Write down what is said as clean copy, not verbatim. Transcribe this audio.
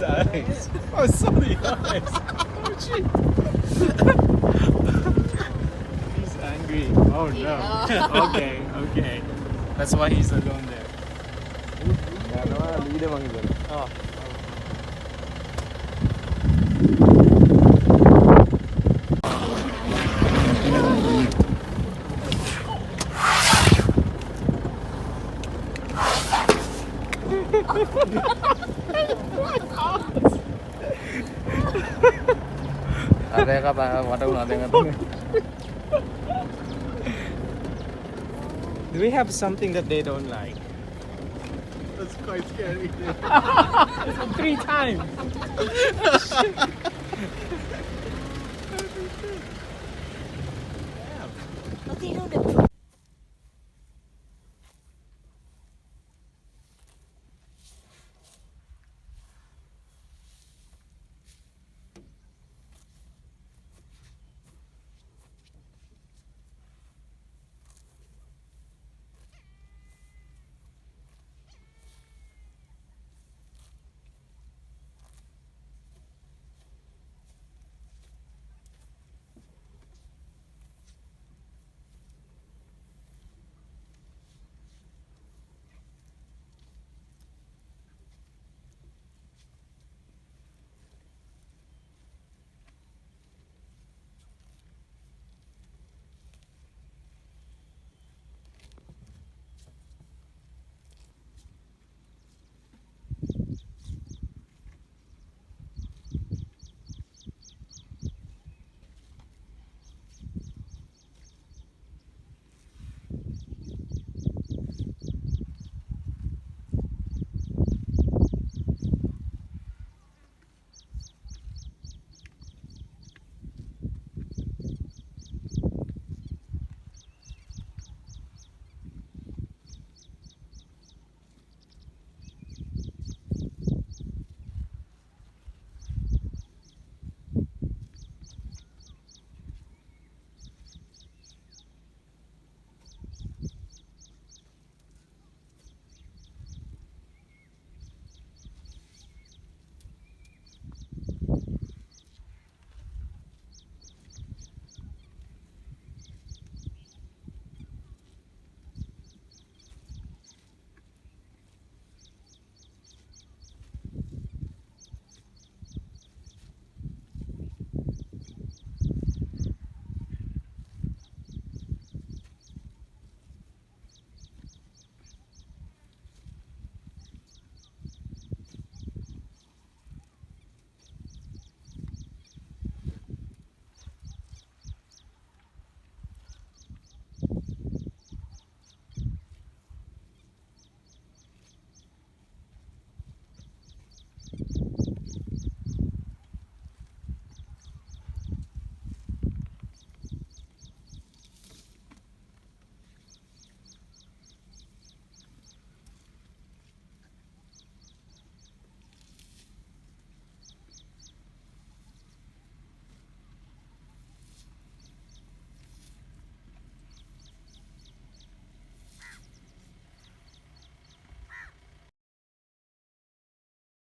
eyes. Oh, saw the eyes. Oh, shit. He's angry. Oh, no. Yeah. Okay. That's why he's alone there. Oh. Ada ka pa, ada nga to. Do we have something that they don't like? That's quite scary. 3 times. But they know the